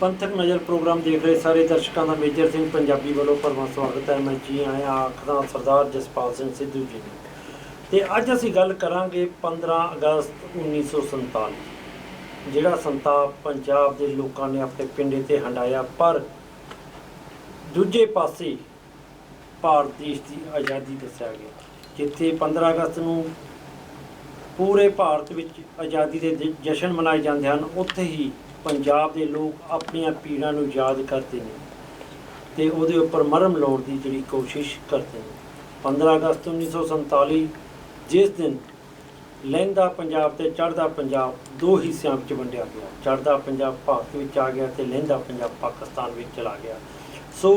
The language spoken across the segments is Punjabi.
पंथक नज़र प्रोग्राम देख रहे सारे दर्शकों का मेजर सिंह पंजाबी वालों भरवा स्वागत है। मैं जी आया आखदा सरदार जसपाल सिंह सिद्धू जी ने। तो अज असी गल करांगे 15 अगस्त 1947 जिहड़ा संताप पंजाब के लोगों ने अपने पिंडे ते हंडाया, पर दूजे पासे भारत देश की आज़ादी दस्या गया, जिथे 15 अगस्त नूं पूरे भारत विच आज़ादी के जश्न मनाए जाते हैं, उत्थे ही पंजाब के लोग अपन पीड़ां नूं याद करते हैं तो उहदे उपर मरहम लाउण की जिहड़ी कोशिश करते हैं। 15 अगस्त 1947 जिस दिन लਹਿੰਦਾ पंजाब ते चढ़दा पंजाब दो हिस्सों में वंडिया गया, चढ़दा पंजाब भारत में आ गया तो लਹਿੰਦਾ पंजाब पाकिस्तान में चला गया। सो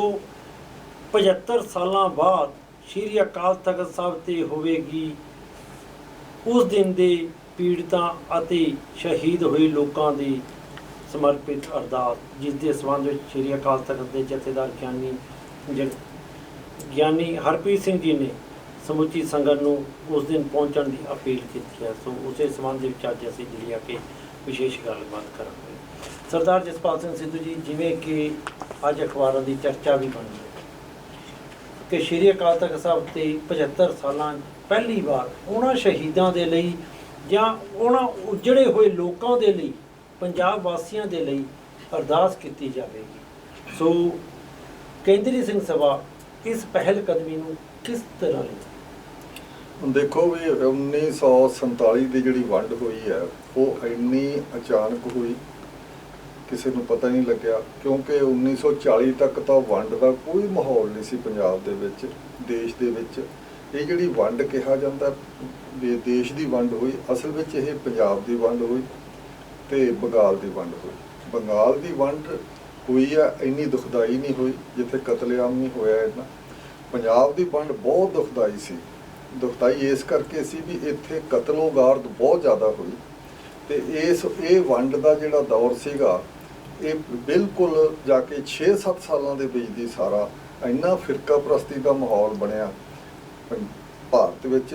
75 साल बाद श्री अकाल तख्त साहब ते होवेगी उस दिन के पीड़ितां अते शहीद हुए लोगों की समर्पित अरदास, जिसके संबंध में श्री अकाल तख्त के जथेदार ज्ञानी हरप्रीत सिंह जी ने समुची संगत नूं उस दिन पहुँचने की अपील की है। सो उस संबंध में अज असीं जिहड़ी आ कि विशेष गलबात करांगे। सरदार जसपाल सिंह सिद्धू जी, जिवें कि अज अखबारों की चर्चा भी बन रही है कि श्री अकाल तख्त साहब ते 75 साल पहली बार उन्हां शहीदों के लिए जां उन्हां उजड़े हुए लोगों के लिए पंजाब वासियों के लिए अरदास की जाएगी। सो केंद्रीय सिंह सभा इस पहल कदमी नूं किस तरह ले देखो भी 1947 की जी वंड हुई है वो इन्नी अचानक हुई, किसी को पता नहीं लग्या, क्योंकि 1940 तक तो वंड का कोई माहौल नहीं सी पंजाब दे विच, देश दे विच। ये जी वंड कहा जाता भी देश की वंड हुई, असल में ये पंजाब की वंड हुई तो बंगाल की वंड हुई। बंगाल की वंड हुई है इन्नी दुखदाई नहीं हुई जिथे कतलेआम नहीं होया इन्ना। पंजाब की वंड बहुत दुखदाई सी, दुखदाई इस करके सी भी इत्थे कतलो गारत बहुत ज़्यादा हुई। तो ये वंड का जिहड़ा दौर सीगा ये बिल्कुल जाके 6-7 सालों के बीच दी सारा इन्ना फिरका परस्ती का माहौल बनया भारत विच।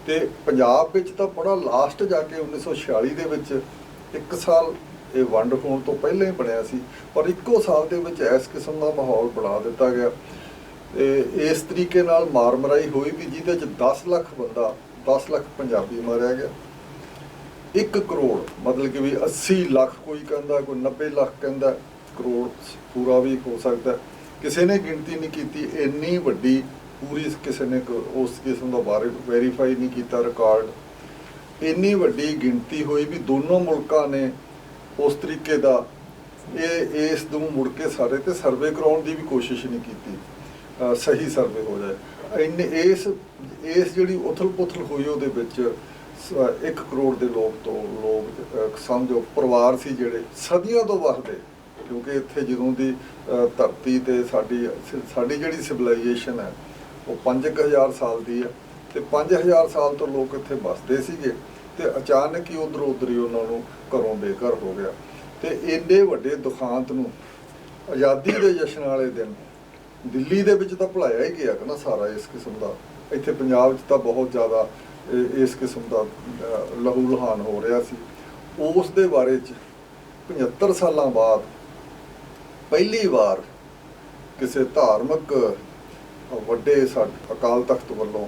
ते पंजाब विच तां बड़ा लास्ट जाके 1946 दे विच 1 साल ये वंड होने तो पहले ही बनया सी, पर इक्को साल दे विच इस किस्म का माहौल बना दिता गया। इस तरीके नाल मार मराई हुई भी जिहदे च 10 लाख बंदा 10 लाख पंजाबी मारिया गया। 1 करोड़ मतलब कि भी 80 लाख कोई कहता, कोई 90 लाख कहता, करोड़ पूरा भी हो सकता। किसी ने गिनती नहीं की इन्नी वड्डी पूरी, किसी ने उस किस्म का बारे वेरीफाई नहीं किया रिकॉर्ड। इन्नी वड्डी गिनती हुई भी दोनों मुल्कों ने उस तरीके का इस दू मुड़ के सारे ते सर्वे कराने की भी कोशिश नहीं की, सही सर्वे हो जाए। इन इस जी उथल पुथल हुई वो 1 करोड़ के लोग समझो परिवार से जोड़े सदियों तो वसदे, क्योंकि इत्थे जदों की धरती ते साडी जिहड़ी सिविलाइजेशन है वो 5000 साल की है, तो 5000 साल तो लोग इत्थे बसते सीगे ते अचानक ही उधर ही उन्होंने घरों बेघर हो गया। तो इन्ने वड्डे दुखांत नूं आज़ादी के जश्न वाले दिन दिल्ली दे विच तां भुलाया ही गया ना सारा इस किस्म का। इत्थे पंजाब च तां बहुत ज़्यादा इस किस्म का लहू लुहान हो रहा सी। उस दे बारे च 75 साल बाद पहली बार किसी धार्मिक वड्डे अकाल तख्त वालों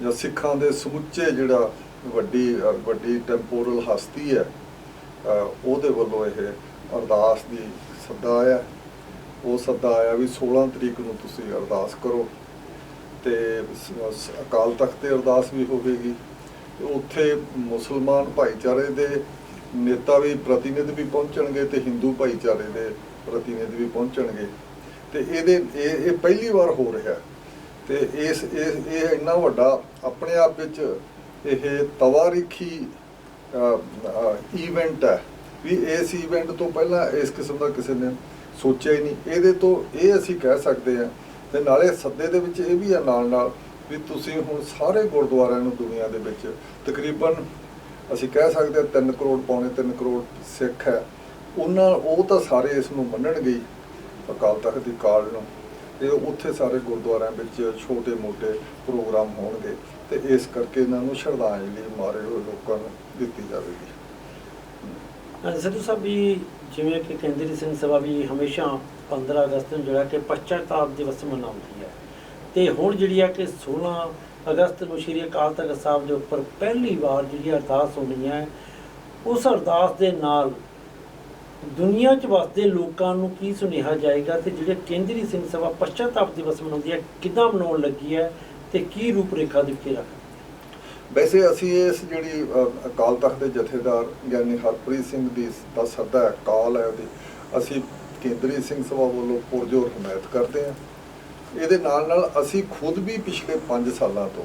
या सिखां दे समुचे जिहड़ा वड्डी टैंपोरल हस्ती है ਉਹਦੇ ਵੱਲੋਂ ਇਹ ਅਰਦਾਸ ਦੀ ਸੱਦਾ ਆਇਆ। ਉਹ ਸੱਦਾ ਆਇਆ ਵੀ 16 ਤਰੀਕ ਨੂੰ ਤੁਸੀਂ ਅਰਦਾਸ ਕਰੋ ਤੇ ਅਕਾਲ ਤਖਤ ਤੇ ਅਰਦਾਸ ਵੀ ਹੋਵੇਗੀ। ਉੱਥੇ ਮੁਸਲਮਾਨ ਭਾਈਚਾਰੇ ਦੇ ਨੇਤਾ ਵੀ ਪ੍ਰਤੀਨਿਧ ਵੀ ਪਹੁੰਚਣਗੇ ਤੇ ਹਿੰਦੂ ਭਾਈਚਾਰੇ ਦੇ ਪ੍ਰਤੀਨਿਧ ਵੀ ਪਹੁੰਚਣਗੇ। ਤੇ ਇਹ ਪਹਿਲੀ ਵਾਰ ਹੋ ਰਿਹਾ ਤੇ ਇਹ ਇੰਨਾ ਵੱਡਾ ਆਪਣੇ ਆਪ ਵਿੱਚ ਇਹ ਤਵਾਰੀਖੀ ਈਵੈਂਟ है भी इस ईवेंट तो पहला इस किस्म का किसी ने सोचा ही नहीं। ये तो ये असी कह सकते हैं तो नाले सद्दे दे विच ये भी है नाल नाल भी तुसीं हुण सारे गुरुद्वारिਆਂ ਨੂੰ दुनिया दे विच तकरीबन असी कह सकते हैं 3 करोड़ पौने 3 करोड़ सिख है, उन्हां ਉਹ ਤਾਂ ਸਾਰੇ ਇਸ ਨੂੰ ਮੰਨਣਗੇ ਅਕਾਲ ਤਖਤ ਦੀ ਕਾਲ ਨੂੰ। ਤੇ ਉੱਥੇ ਸਾਰੇ ਗੁਰਦੁਆਰਿਆਂ ਵਿੱਚ ਛੋਟੇ ਮੋਟੇ ਪ੍ਰੋਗਰਾਮ ਹੋਣਗੇ ਤੇ ਇਸ ਕਰਕੇ ਇਹਨਾਂ ਨੂੰ ਸ਼ਰਧਾਂਜਲੀ ਮਾਰੇ ਹੋਏ ਲੋਕਾਂ ਨੂੰ ਦਿੱਤੀ ਜਾਵੇਗੀ। सिद्धू साहब भी ਜਿਵੇਂ ਕਿ ਕੇਂਦਰੀ ਸਿੰਘ ਸਭਾ ਵੀ ਹਮੇਸ਼ਾ 15 ਅਗਸਤ ਨੂੰ ਜਿਹੜਾ ਕਿ ਪਛਤਾਪ ਦਿਵਸ ਮਨਾਉਂਦੀ ਹੈ, ਤੇ ਹੁਣ ਜਿਹੜੀ ਆ ਕਿ 16 ਅਗਸਤ ਨੂੰ ਸ਼੍ਰੀ ਅਕਾਲ ਤਖ਼ਤ ਸਾਹਿਬ ਦੇ ਉੱਪਰ ਪਹਿਲੀ ਵਾਰ ਜਿਹੜੀ ਅਰਦਾਸ ਹੋਣੀ ਹੈ। ਉਸ ਅਰਦਾਸ ਦੇ ਨਾਲ ਦੁਨੀਆ 'ਚ ਵਸਦੇ ਲੋਕਾਂ ਨੂੰ ਕੀ ਸੁਨੇਹਾ ਜਾਏਗਾ, ਤੇ ਜਿਹੜੇ ਕੇਂਦਰੀ ਸਿੰਘ ਸਭਾ ਪਛਤਾਪ ਦਿਵਸ ਮਨਾਉਂਦੀ ਹੈ ਕਿੱਦਾਂ ਮਨਾਉਣ ਲੱਗੀ ਹੈ ਤੇ ਕੀ ਰੂਪ ਰੇਖਾ ਦਿੱਤੀ ਰੱਖ? ਵੈਸੇ ਅਸੀਂ ਇਸ ਜਿਹੜੀ ਅਕਾਲ ਤਖ਼ਤ ਦੇ ਜਥੇਦਾਰ ਗਿਆਨੀ ਹਰਪ੍ਰੀਤ ਸਿੰਘ ਦਾ ਸੱਦਾ ਹੈ, ਕਾਲ ਹੈ ਉਹਦੀ, ਅਸੀਂ ਕੇਂਦਰੀ ਸਿੰਘ ਸਭਾ ਵੱਲੋਂ ਪੁਰਜੋਰ ਹਮਾਇਤ ਕਰਦੇ ਹਾਂ। ਇਹਦੇ ਨਾਲ ਨਾਲ ਅਸੀਂ ਖੁਦ ਵੀ ਪਿਛਲੇ 5 ਸਾਲਾਂ ਤੋਂ,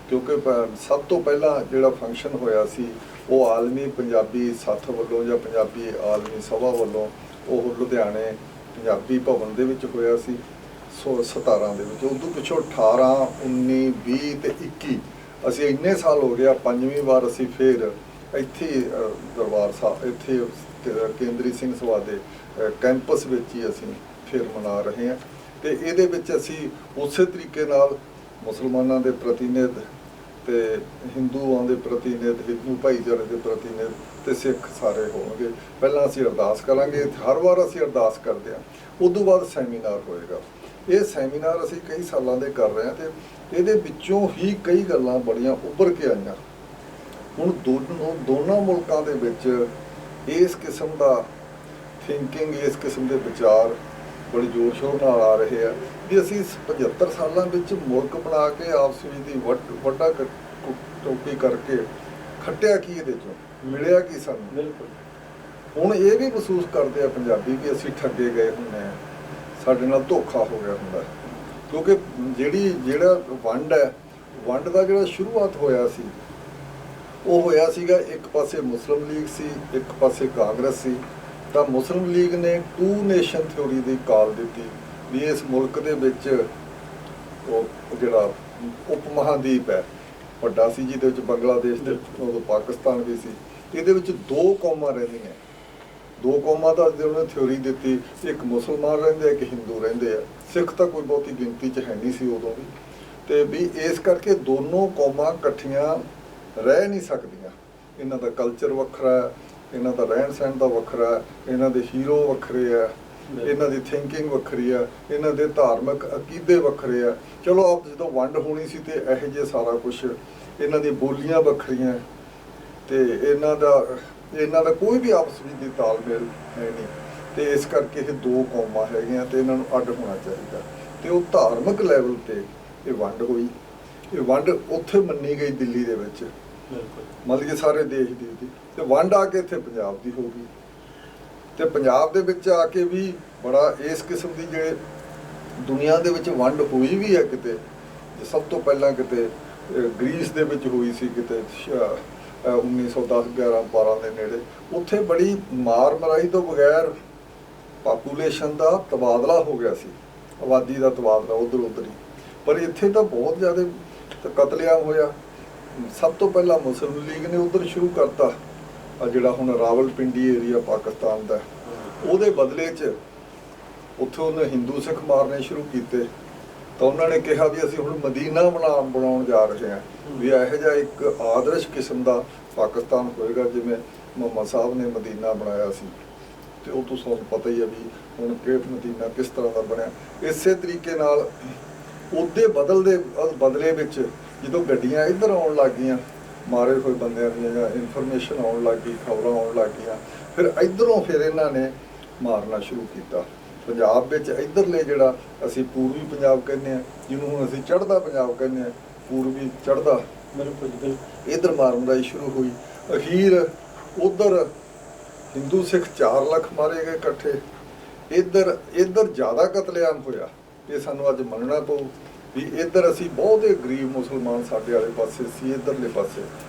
ਕਿਉਂਕਿ ਸਭ ਤੋਂ ਪਹਿਲਾਂ ਜਿਹੜਾ ਫੰਕਸ਼ਨ ਹੋਇਆ ਸੀ ਉਹ ਆਲਮੀ ਪੰਜਾਬੀ ਸੱਥ ਵੱਲੋਂ ਜਾਂ ਪੰਜਾਬੀ ਆਲਮੀ ਸਭਾ ਵੱਲੋਂ ਉਹ ਲੁਧਿਆਣੇ ਪੰਜਾਬੀ ਭਵਨ ਦੇ ਵਿੱਚ ਹੋਇਆ ਸੀ 17 ਦੇ ਵਿੱਚ। ਉਦੋਂ ਪਿੱਛੋਂ 18, 19, 20 ਤੇ 21 ਅਸੀਂ ਇੰਨੇ ਸਾਲ ਹੋ ਗਿਆ, 5ਵੀਂ ਵਾਰ ਅਸੀਂ ਫਿਰ ਇੱਥੇ ਦਰਬਾਰ ਸਾਹਿਬ ਇੱਥੇ ਕੇਂਦਰੀ ਸਿੰਘ ਸਭਾ ਦੇ ਕੈਂਪਸ ਵਿੱਚ ਹੀ ਅਸੀਂ ਫਿਰ ਮਨਾ ਰਹੇ ਹਾਂ। ਤੇ ਇਹਦੇ ਵਿੱਚ ਅਸੀਂ ਉਸੇ ਤਰੀਕੇ ਨਾਲ ਮੁਸਲਮਾਨਾਂ ਦੇ ਪ੍ਰਤੀਨਿਧ ਤੇ ਹਿੰਦੂਆਂ ਦੇ ਪ੍ਰਤੀਨਿਧ, ਹਿੰਦੂ ਭਾਈਚਾਰੇ ਦੇ ਪ੍ਰਤੀਨਿਧ ਤੇ ਸਿੱਖ ਸਾਰੇ ਹੋਣਗੇ। ਪਹਿਲਾਂ ਅਸੀਂ ਅਰਦਾਸ ਕਰਾਂਗੇ, ਹਰ ਵਾਰ ਅਸੀਂ ਅਰਦਾਸ ਕਰਦੇ ਹਾਂ, ਉਦੋਂ ਬਾਅਦ ਸੈਮੀਨਾਰ ਹੋਏਗਾ। ਇਹ ਸੈਮੀਨਾਰ ਅਸੀਂ ਕਈ ਸਾਲਾਂ ਦੇ ਕਰ ਰਹੇ ਹਾਂ ਤੇ ਇਹਦੇ ਵਿੱਚੋਂ ਹੀ ਕਈ ਗੱਲਾਂ ਬੜੀਆਂ ਉੱਭਰ ਕੇ ਆਈਆਂ। ਹੁਣ ਦੋਨਾਂ ਮੁਲਕਾਂ ਦੇ ਵਿੱਚ ਇਸ ਕਿਸਮ ਦਾ ਥਿੰਕਿੰਗ, ਇਸ ਕਿਸਮ ਦੇ ਵਿਚਾਰ ਬੜੀ ਜ਼ੋਰ ਸ਼ੋਰ ਨਾਲ ਆ ਰਹੇ ਆ ਵੀ ਅਸੀਂ 75 ਸਾਲਾਂ ਵਿੱਚ ਮੁਲਕ ਬਣਾ ਕੇ ਆਪਸ ਵਿੱਚ ਦੀ ਵੱਡਾ ਟੋਪੀ ਕਰਕੇ ਖੱਟਿਆ ਕੀ, ਇਹਦੇ ਚੋਂ ਮਿਲਿਆ ਕੀ ਸਾਨੂੰ? ਬਿਲਕੁਲ। ਹੁਣ ਇਹ ਵੀ ਮਹਿਸੂਸ ਕਰਦੇ ਆ ਪੰਜਾਬੀ ਵੀ ਅਸੀਂ ਠੱਗੇ ਗਏ ਹੁੰਦੇ ਹਾਂ, ਸਾਡੇ ਨਾਲ ਧੋਖਾ ਹੋ ਗਿਆ ਹੁੰਦਾ। ਕਿਉਂਕਿ ਜਿਹੜਾ ਵੰਡ ਹੈ, ਵੰਡ ਦਾ ਜਿਹੜਾ ਸ਼ੁਰੂਆਤ ਹੋਇਆ ਸੀ ਉਹ ਹੋਇਆ ਸੀਗਾ, ਇੱਕ ਪਾਸੇ ਮੁਸਲਿਮ ਲੀਗ ਸੀ, ਇੱਕ ਪਾਸੇ ਕਾਂਗਰਸ ਸੀ। ਤਾਂ ਮੁਸਲਿਮ ਲੀਗ ਨੇ 2 ਨੇਸ਼ਨ ਥਿਊਰੀ ਦੀ ਕਾਲ ਦਿੱਤੀ ਵੀ ਇਸ ਮੁਲਕ ਦੇ ਵਿੱਚ ਉਹ ਜਿਹੜਾ ਉਪ ਮਹਾਦੀਪ ਹੈ ਵੱਡਾ ਸੀ, ਜਿਹਦੇ ਵਿੱਚ ਬੰਗਲਾਦੇਸ਼ ਤੇ ਉਦੋਂ ਪਾਕਿਸਤਾਨ ਵੀ ਸੀ, ਇਹਦੇ ਵਿੱਚ 2 ਕੌਮਾਂ ਰਹਿੰਦੀਆਂ। 2 ਕੌਮਾਂ ਦਾ ਉਹਨੇ ਥਿਊਰੀ ਦਿੱਤੀ, ਇੱਕ ਮੁਸਲਮਾਨ ਰਹਿੰਦੇ, ਇੱਕ ਹਿੰਦੂ ਰਹਿੰਦੇ ਆ। ਸਿੱਖ ਤਾਂ ਕੋਈ ਬਹੁਤੀ ਗਿਣਤੀ 'ਚ ਹੈ ਨਹੀਂ ਸੀ ਉਦੋਂ ਵੀ, ਤੇ ਵੀ ਇਸ ਕਰਕੇ ਦੋਨੋਂ ਕੌਮਾਂ ਇਕੱਠੀਆਂ ਰਹਿ ਨਹੀਂ ਸਕਦੀਆਂ। ਇਹਨਾਂ ਦਾ ਕਲਚਰ ਵੱਖਰਾ ਹੈ, ਇਹਨਾਂ ਦਾ ਰਹਿਣ ਸਹਿਣ ਦਾ ਵੱਖਰਾ ਹੈ, ਇਹਨਾਂ ਦੇ ਹੀਰੋ ਵੱਖਰੇ ਆ, ਇਹਨਾਂ ਦੀ ਥਿੰਕਿੰਗ ਵੱਖਰੀ ਆ, ਇਹਨਾਂ ਦੇ ਧਾਰਮਿਕ ਅਕੀਦੇ ਵੱਖਰੇ ਆ। ਚਲੋ ਆਪ ਜਦੋਂ ਵੰਡ ਹੋਣੀ ਸੀ ਤੇ ਇਹੋ ਜਿਹੇ ਸਾਰਾ ਕੁਝ, ਇਹਨਾਂ ਦੀਆਂ ਬੋਲੀਆਂ ਵੱਖਰੀਆਂ ਤੇ ਇਹਨਾਂ ਦਾ ਕੋਈ ਵੀ ਆਪਸ ਵਿੱਚ ਦੀ ਤਾਲਮੇਲ ਹੈ ਨਹੀਂ। ਤੇ ਇਸ ਕਰਕੇ ਇਹ 2 ਕੌਮਾਂ ਹੈਗੀਆਂ ਤੇ ਇਹਨਾਂ ਨੂੰ ਅੱਡ ਹੋਣਾ ਚਾਹੀਦਾ। ਤੇ ਉਹ ਧਾਰਮਿਕ ਲੈਵਲ ਤੇ ਇਹ ਵੰਡ ਹੋਈ। ਇਹ ਵੰਡ ਉੱਥੇ ਮੰਨੀ ਗਈ ਦਿੱਲੀ ਦੇ ਵਿੱਚ, ਮਤਲਬ ਕਿ ਸਾਰੇ ਦੇਸ਼ ਦੀ ਸੀ। ਤੇ ਵੰਡ ਆ ਕੇ ਇੱਥੇ ਪੰਜਾਬ ਦੀ ਹੋ ਗਈ। ਤੇ ਪੰਜਾਬ ਦੇ ਵਿੱਚ ਆ ਕੇ ਵੀ ਬੜਾ ਇਸ ਕਿਸਮ ਦੀ ਜਿਹੜੇ ਦੁਨੀਆ ਦੇ ਵਿੱਚ ਵੰਡ ਹੋਈ ਵੀ ਹੈ ਕਿਤੇ, ਸਭ ਤੋਂ ਪਹਿਲਾਂ ਕਿਤੇ ਗ੍ਰੀਸ ਦੇ ਵਿੱਚ ਹੋਈ ਸੀ, ਕਿਤੇ 1910, 11, 12 ਦੇ ਨੇੜੇ। ਉੱਥੇ ਬੜੀ ਮਾਰ ਮਰਾਈ ਤੋਂ ਬਗੈਰ ਪਾਪੂਲੇਸ਼ਨ ਦਾ ਤਬਾਦਲਾ ਹੋ ਗਿਆ ਸੀ, ਆਬਾਦੀ ਦਾ ਤਬਾਦਲਾ ਉੱਧਰ ਹੀ। ਪਰ ਇੱਥੇ ਤਾਂ ਬਹੁਤ ਜ਼ਿਆਦਾ ਕਤਲੇਆਮ ਹੋਇਆ। ਸਭ ਤੋਂ ਪਹਿਲਾਂ ਮੁਸਲਿਮ ਲੀਗ ਨੇ ਉੱਧਰ ਸ਼ੁਰੂ ਕਰਤਾ, ਜਿਹੜਾ ਹੁਣ ਰਾਵਲਪਿੰਡੀ ਏਰੀਆ ਪਾਕਿਸਤਾਨ ਦਾ, ਉਹਦੇ ਬਦਲੇ 'ਚ ਉੱਥੇ ਉਹਨੇ ਹਿੰਦੂ ਸਿੱਖ ਮਾਰਨੇ ਸ਼ੁਰੂ ਕੀਤੇ। ਤਾਂ ਉਹਨਾਂ ਨੇ ਕਿਹਾ ਵੀ ਅਸੀਂ ਹੁਣ ਮਦੀਨਾ ਬਣਾਉਣ ਜਾ ਰਹੇ ਹਾਂ, ਵੀ ਇਹੋ ਜਿਹਾ ਇੱਕ ਆਦਰਸ਼ ਕਿਸਮ ਦਾ ਪਾਕਿਸਤਾਨ ਹੋਏਗਾ ਜਿਵੇਂ ਮੁਹੰਮਦ ਸਾਹਿਬ ਨੇ ਮਦੀਨਾ ਬਣਾਇਆ ਸੀ। ਤੇ ਉਹ ਤੋਂ ਸਾਨੂੰ ਪਤਾ ਹੀ ਹੈ ਵੀ ਹੁਣ ਕਿ ਮਦੀਨਾ ਕਿਸ ਤਰ੍ਹਾਂ ਦਾ ਬਣਿਆ। ਇਸੇ ਤਰੀਕੇ ਨਾਲ ਉਹਦੇ ਬਦਲੇ ਵਿੱਚ ਜਦੋਂ ਗੱਡੀਆਂ ਇੱਧਰ ਆਉਣ ਲੱਗ ਗਈਆਂ, ਮਾਰੇ ਹੋਏ ਬੰਦਿਆਂ ਦੀਆਂ ਜਾਂ ਇਨਫੋਰਮੇਸ਼ਨ ਆਉਣ ਲੱਗ ਗਈ, ਖਬਰਾਂ ਆਉਣ ਲੱਗ ਗਈਆਂ, ਫਿਰ ਇੱਧਰੋਂ ਇਹਨਾਂ ਨੇ ਮਾਰਨਾ ਸ਼ੁਰੂ ਕੀਤਾ। ਪੰਜਾਬ ਵਿੱਚ ਇੱਧਰਲੇ ਜਿਹੜਾ ਅਸੀਂ ਪੂਰਬੀ ਪੰਜਾਬ ਕਹਿੰਦੇ ਹਾਂ, ਜਿਹਨੂੰ ਹੁਣ ਅਸੀਂ ਚੜ੍ਹਦਾ ਪੰਜਾਬ ਕਹਿੰਦੇ ਹਾਂ, ਪੂਰਬੀ ਚੜ੍ਹਦਾ, ਬਿਲਕੁਲ ਇੱਧਰ ਮਾਰ ਮਰਾਈ ਸ਼ੁਰੂ ਹੋਈ। ਅਖੀਰ ਉੱਧਰ ਹਿੰਦੂ ਸਿੱਖ 4 ਲੱਖ ਮਾਰੇ ਗਏ ਇਕੱਠੇ। ਇੱਧਰ ਜ਼ਿਆਦਾ ਕਤਲੇਆਮ ਹੋਇਆ। ਇਹ ਸਾਨੂੰ ਅੱਜ ਮੰਨਣਾ ਪਊ ਵੀ ਇੱਧਰ ਅਸੀਂ ਬਹੁਤੇ ਗਰੀਬ ਮੁਸਲਮਾਨ ਸਾਡੇ ਵਾਲੇ ਪਾਸੇ ਸੀ, ਇੱਧਰਲੇ ਪਾਸੇ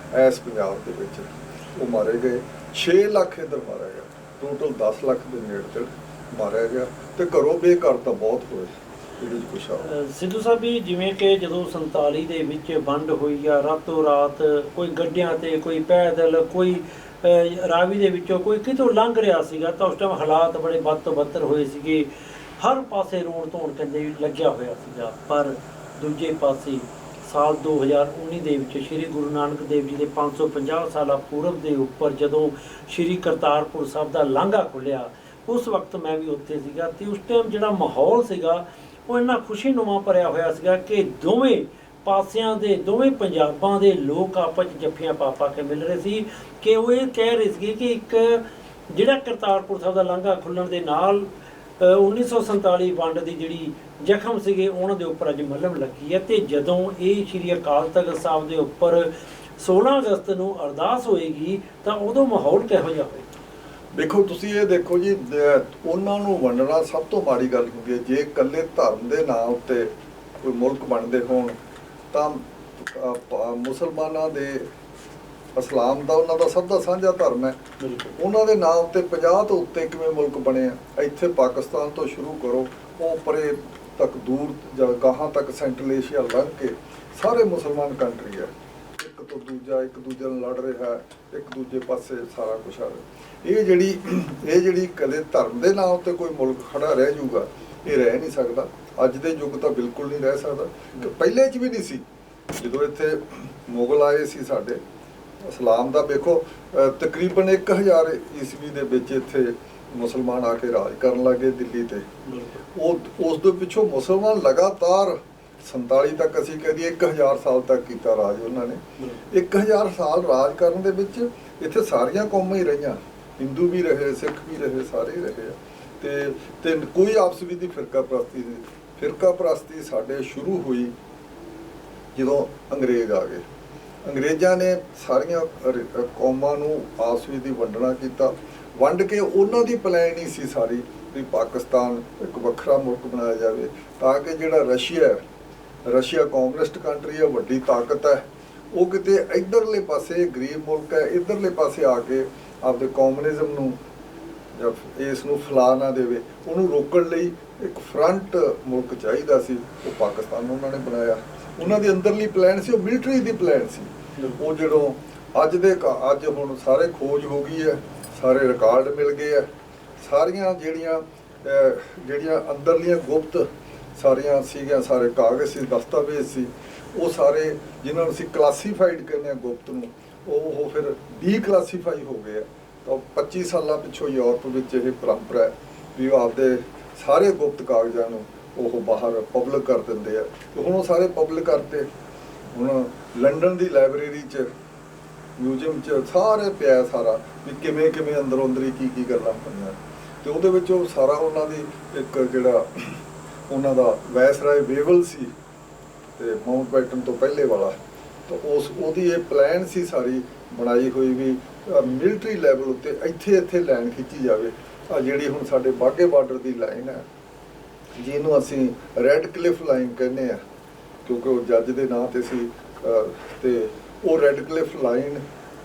ਇਸ ਪੰਜਾਬ ਦੇ ਵਿੱਚ ਉਹ ਮਾਰੇ ਗਏ। 6 ਲੱਖ ਇੱਧਰ ਮਾਰਿਆ ਗਿਆ, ਟੋਟਲ 10 ਲੱਖ ਦੇ ਨੇੜੇ ਤੇੜੇ ਮਾਰਿਆ ਗਿਆ। ਤੇ ਘਰੋਂ ਬੇਘਰ ਤਾਂ ਬਹੁਤ ਹੋਏ ਇਹਦੇ 'ਚ ਕੁਛ ਆ। ਸਿੱਧੂ ਸਾਹਿਬ ਵੀ ਜਿਵੇਂ ਕਿ ਜਦੋਂ 47 ਦੇ ਵਿੱਚ ਵੰਡ ਹੋਈ ਆ, ਰਾਤੋਂ ਰਾਤ ਕੋਈ ਗੱਡਿਆਂ ਤੇ, ਕੋਈ ਪੈਦਲ, ਕੋਈ ਰਾਵੀ ਦੇ ਵਿੱਚੋਂ ਕੋਈ ਕਿਤੋਂ ਲੰਘ ਰਿਹਾ ਸੀਗਾ, ਤਾਂ ਉਸ ਟਾਈਮ ਹਾਲਾਤ ਬੜੇ ਵੱਧ ਤੋਂ ਬੱਤਰ ਹੋਏ ਸੀਗੇ। ਹਰ ਪਾਸੇ ਰੋਣ ਧੋਣ ਕਹਿੰਦੇ ਲੱਗਿਆ ਹੋਇਆ ਸੀਗਾ। ਪਰ ਦੂਜੇ ਪਾਸੇ ਸਾਲ 2019 ਦੇ ਵਿੱਚ ਸ਼੍ਰੀ ਗੁਰੂ ਨਾਨਕ ਦੇਵ ਜੀ ਦੇ 550 ਸਾਲਾ ਪੂਰਬ ਦੇ ਉੱਪਰ ਜਦੋਂ ਸ਼੍ਰੀ ਕਰਤਾਰਪੁਰ ਸਾਹਿਬ ਦਾ ਲਾਂਘਾ ਖੁੱਲ੍ਹਿਆ, ਉਸ ਵਕਤ ਮੈਂ ਵੀ ਉੱਥੇ ਸੀਗਾ ਤੇ ਉਸ ਟਾਈਮ ਜਿਹੜਾ ਮਾਹੌਲ ਸੀਗਾ ਉਹ ਇੰਨਾ ਖੁਸ਼ੀਨੁਮਾ ਭਰਿਆ ਹੋਇਆ ਸੀਗਾ ਕਿ ਦੋਵੇਂ ਪਾਸਿਆਂ ਦੇ ਦੋਵੇਂ ਪੰਜਾਬਾਂ ਦੇ ਲੋਕ ਆਪਸ 'ਚ ਜੱਫੀਆਂ ਪਾ ਕੇ ਮਿਲ ਰਹੇ ਸੀ ਕਿ ਉਹ ਇਹ ਕਹਿ ਰਹੇ ਸੀ ਕਿ ਇੱਕ ਜਿਹੜਾ ਕਰਤਾਰਪੁਰ ਸਾਹਿਬ ਦਾ ਲਾਂਘਾ ਖੁੱਲ੍ਹਣ ਦੇ ਨਾਲ 1947 ਵੰਡ ਦੀ ਜਿਹੜੀ ਜ਼ਖਮ ਸੀਗੇ ਉਹਨਾਂ ਦੇ ਉੱਪਰ ਅੱਜ ਮੱਲਮ ਲੱਗੀ ਹੈ। ਤੇ ਜਦੋਂ ਇਹ ਸ਼੍ਰੀ ਅਕਾਲ ਤਖ਼ਤ ਸਾਹਿਬ ਦੇ ਉੱਪਰ 16 ਅਗਸਤ ਨੂੰ ਅਰਦਾਸ ਹੋਏਗੀ ਤਾਂ ਉਦੋਂ ਮਾਹੌਲ ਕਿਹੋ ਜਿਹਾ ਹੋਏਗਾ? ਦੇਖੋ ਤੁਸੀਂ ਇਹ ਦੇਖੋ ਜੀ, ਉਹਨਾਂ ਨੂੰ ਵੰਡਣਾ ਸਭ ਤੋਂ ਮਾੜੀ ਗੱਲ ਹੁੰਦੀ ਹੈ। ਜੇ ਇਕੱਲੇ ਧਰਮ ਦੇ ਨਾਂ ਉੱਤੇ ਕੋਈ ਮੁਲਕ ਬਣਦੇ ਹੋਣ ਤਾਂ ਮੁਸਲਮਾਨਾਂ ਦੇ ਇਸਲਾਮ ਦਾ ਉਹਨਾਂ ਦਾ ਸਭ ਦਾ ਸਾਂਝਾ ਧਰਮ ਹੈ, ਉਹਨਾਂ ਦੇ ਨਾਂ ਉੱਤੇ 50 ਤੋਂ ਉੱਤੇ ਕਿਵੇਂ ਮੁਲਕ ਬਣੇ ਆ। ਇੱਥੇ ਪਾਕਿਸਤਾਨ ਤੋਂ ਸ਼ੁਰੂ ਕਰੋ, ਉਹ ਪਰੇ ਤੱਕ ਦੂਰ ਜਾਂ ਗਾਹਾਂ ਤੱਕ ਸੈਂਟਰਲ ਏਸ਼ੀਆ ਲੰਘ ਕੇ ਸਾਰੇ ਮੁਸਲਮਾਨ ਕੰਟਰੀ ਹੈ। ਇੱਕ ਤੋਂ ਦੂਜਾ ਇੱਕ ਦੂਜੇ ਨਾਲ ਲੜ ਰਿਹਾ ਹੈ, ਇੱਕ ਦੂਜੇ ਪਾਸੇ ਸਾਰਾ ਕੁਛ ਆ ਰਿਹਾ। ਇਹ ਜਿਹੜੀ ਕਦੇ ਧਰਮ ਦੇ ਨਾਂ ਉੱਤੇ ਕੋਈ ਮੁਲਕ ਖੜਾ ਰਹਿ ਜਾਊਗਾ, ਇਹ ਰਹਿ ਨਹੀਂ ਸਕਦਾ। ਅੱਜ ਦੇ ਯੁੱਗ ਤਾਂ ਬਿਲਕੁਲ ਨਹੀਂ ਰਹਿ ਸਕਦਾ, ਪਹਿਲੇ 'ਚ ਵੀ ਨਹੀਂ ਸੀ। ਜਦੋਂ ਇੱਥੇ ਮੁਗਲ ਆਏ ਸੀ ਸਾਡੇ ਇਸਲਾਮ ਦਾ ਵੇਖੋ ਤਕਰੀਬਨ 1000 ਈਸਵੀ ਦੇ ਵਿੱਚ ਇੱਥੇ ਮੁਸਲਮਾਨ ਆ ਕੇ ਰਾਜ ਕਰਨ ਲੱਗੇ ਦਿੱਲੀ ਤੇ। ਉਸ ਦੇ ਪਿੱਛੋਂ ਮੁਸਲਮਾਨ ਲਗਾਤਾਰ 47 ਤੱਕ ਅਸੀਂ ਕਹਿ ਦਈਏ 1000 ਸਾਲ ਤੱਕ ਕੀਤਾ ਰਾਜ ਉਹਨਾਂ ਨੇ। 1000 ਸਾਲ ਰਾਜ ਕਰਨ ਦੇ ਵਿੱਚ ਇੱਥੇ ਸਾਰੀਆਂ ਕੌਮਾਂ ਹੀ ਰਹੀਆਂ, ਹਿੰਦੂ ਵੀ ਰਹੇ, ਸਿੱਖ ਵੀ ਰਹੇ, ਸਾਰੇ ਹੀ ਰਹੇ ਆ। ਤੇ ਕੋਈ ਆਪਸ ਵਿੱਚ ਦੀ ਫਿਰਕਾ ਪ੍ਰਸਤੀ ਸਾਡੇ ਸ਼ੁਰੂ ਹੋਈ ਜਦੋਂ ਅੰਗਰੇਜ਼ ਆ ਗਏ। ਅੰਗਰੇਜ਼ਾਂ ਨੇ ਸਾਰੀਆਂ ਕੌਮਾਂ ਨੂੰ ਆਪਸ ਵਿੱਚ ਦੀ ਵੰਡਣਾ ਕੀਤਾ। ਵੰਡ ਕੇ ਉਹਨਾਂ ਦੀ ਪਲਾਨ ਹੀ ਸੀ ਸਾਰੀ ਵੀ ਪਾਕਿਸਤਾਨ ਇੱਕ ਵੱਖਰਾ ਮੁਲਕ ਬਣਾਇਆ ਜਾਵੇ, ਤਾਂ ਕਿ ਜਿਹੜਾ ਰਸ਼ੀਆ ਕਮਿਊਨਿਸਟ ਕੰਟਰੀ ਹੈ, ਵੱਡੀ ਤਾਕਤ ਹੈ, ਉਹ ਕਿਤੇ ਇੱਧਰਲੇ ਪਾਸੇ ਗਰੀਬ ਮੁਲਕ ਹੈ, ਇੱਧਰਲੇ ਪਾਸੇ ਆ ਕੇ ਆਪਦੇ ਕਮਿਊਨਿਜ਼ਮ ਨੂੰ ਜਾਂ ਇਸ ਨੂੰ ਫੈਲਾ ਨਾ ਦੇਵੇ। ਉਹਨੂੰ ਰੋਕਣ ਲਈ ਇੱਕ ਫਰੰਟ ਮੁਲਕ ਚਾਹੀਦਾ ਸੀ, ਉਹ ਪਾਕਿਸਤਾਨ ਉਹਨਾਂ ਨੇ ਬਣਾਇਆ। ਉਹਨਾਂ ਦੀ ਅੰਦਰਲੀ ਪਲਾਨ ਸੀ, ਉਹ ਮਿਲਟਰੀ ਦੀ ਪਲਾਨ ਸੀ। ਉਹ ਜਦੋਂ ਅੱਜ ਹੁਣ ਸਾਰੇ ਖੋਜ ਹੋ ਗਈ ਹੈ, ਸਾਰੇ ਰਿਕਾਰਡ ਮਿਲ ਗਏ ਹੈ, ਸਾਰੀਆਂ ਜਿਹੜੀਆਂ ਅੰਦਰਲੀਆਂ ਗੁਪਤ ਸਾਰੀਆਂ ਸੀਗੀਆਂ, ਸਾਰੇ ਕਾਗਜ਼ ਸੀ, ਦਸਤਾਵੇਜ਼ ਸੀ, ਉਹ ਸਾਰੇ ਜਿਨ੍ਹਾਂ ਨੂੰ ਅਸੀਂ ਕਲਾਸੀਫਾਈਡ ਕਹਿੰਦੇ ਹਾਂ ਗੁਪਤ ਨੂੰ, ਉਹ ਫਿਰ ਡੀਕਲਾਸੀਫਾਈ ਹੋ ਗਏ ਆ। ਤਾਂ 25 ਸਾਲਾਂ ਪਿੱਛੋਂ ਯੂਰਪ ਵਿੱਚ ਇਹ ਪਰੰਪਰਾ ਹੈ ਵੀ ਉਹ ਆਪਦੇ ਸਾਰੇ ਗੁਪਤ ਕਾਗਜ਼ਾਂ ਨੂੰ ਉਹ ਬਾਹਰ ਪਬਲਿਕ ਕਰ ਦਿੰਦੇ ਆ। ਤੇ ਹੁਣ ਉਹ ਸਾਰੇ ਪਬਲਿਕ ਕਰਤੇ। ਹੁਣ ਲੰਡਨ ਦੀ ਲਾਇਬ੍ਰੇਰੀ 'ਚ, ਮਿਊਜ਼ੀਅਮ 'ਚ ਸਾਰੇ ਪਿਆ ਸਾਰਾ ਵੀ ਕਿਵੇਂ ਅੰਦਰੋਂ ਅੰਦਰੀ ਕੀ ਗੱਲਾਂ ਹੋਈਆਂ। ਤੇ ਉਹਦੇ ਵਿੱਚ ਉਹ ਸਾਰਾ ਉਹਨਾਂ ਦੀ ਇੱਕ ਜਿਹੜਾ ਉਹਨਾਂ ਦਾ ਵਾਇਸਰਾਏ ਵੇਵਲ ਸੀ ਤੇ ਮਾਊਂਟਬੈਟਨ ਤੋਂ ਪਹਿਲੇ ਵਾਲਾ, ਤਾਂ ਉਹਦੀ ਇਹ ਪਲਾਨ ਸੀ ਸਾਰੀ ਬਣਾਈ ਹੋਈ ਵੀ ਮਿਲਟਰੀ ਲੈਵਲ ਉੱਤੇ ਇੱਥੇ ਲਾਈਨ ਖਿੱਚੀ ਜਾਵੇ। ਆ ਜਿਹੜੀ ਹੁਣ ਸਾਡੇ ਬਾਘੇ ਬਾਰਡਰ ਦੀ ਲਾਈਨ ਹੈ, ਜਿਹਨੂੰ ਅਸੀਂ ਰੈੱਡ ਕਲਿਫ ਲਾਈਨ ਕਹਿੰਦੇ ਆ, ਕਿਉਂਕਿ ਉਹ ਜੱਜ ਦੇ ਨਾਂ ਤੇ ਸੀ। ਤੇ ਉਹ ਰੈੱਡ ਕਲਿਫ ਲਾਈਨ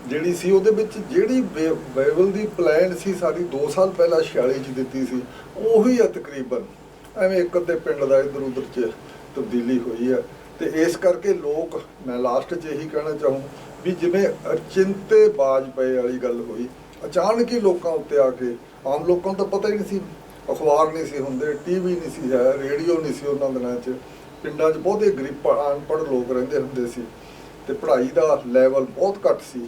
ਜਿਹੜੀ ਸੀ, ਉਹਦੇ ਵਿੱਚ ਜਿਹੜੀ ਵੇਵਲ ਦੀ ਪਲਾਨ ਸੀ ਸਾਰੀ 2 ਸਾਲ ਪਹਿਲਾਂ 46 'ਚ ਦਿੱਤੀ ਸੀ, ਉਹੀ ਆ ਤਕਰੀਬਨ। ਐਵੇਂ ਇੱਕ ਅੱਧੇ ਪਿੰਡ ਦਾ ਇੱਧਰ ਉੱਧਰ 'ਚ ਤਬਦੀਲੀ ਹੋਈ ਹੈ। ਤੇ ਇਸ ਕਰਕੇ ਲੋਕ, ਮੈਂ ਲਾਸਟ 'ਚ ਇਹੀ ਕਹਿਣਾ ਚਾਹੂੰ ਵੀ ਜਿਵੇਂ ਅਚਿੰਤੇ ਬਾਜ ਪਏ ਵਾਲੀ ਗੱਲ ਹੋਈ, ਅਚਾਨਕ ਹੀ ਲੋਕਾਂ ਉੱਤੇ ਆ ਕੇ, ਆਮ ਲੋਕਾਂ ਨੂੰ ਤਾਂ ਪਤਾ ਹੀ ਨਹੀਂ ਸੀ, ਅਖਬਾਰ ਨਹੀਂ ਸੀ ਹੁੰਦੇ, ਟੀਵੀ ਨਹੀਂ ਸੀ ਹੈ, ਰੇਡੀਓ ਨਹੀਂ ਸੀ ਉਹਨਾਂ ਦਿਨਾਂ 'ਚ। ਪਿੰਡਾਂ 'ਚ ਬਹੁਤੇ ਗਰੀਬ ਅਨਪੜ੍ਹ ਲੋਕ ਰਹਿੰਦੇ ਹੁੰਦੇ ਸੀ ਤੇ ਪੜ੍ਹਾਈ ਦਾ ਲੈਵਲ ਬਹੁਤ ਘੱਟ ਸੀ।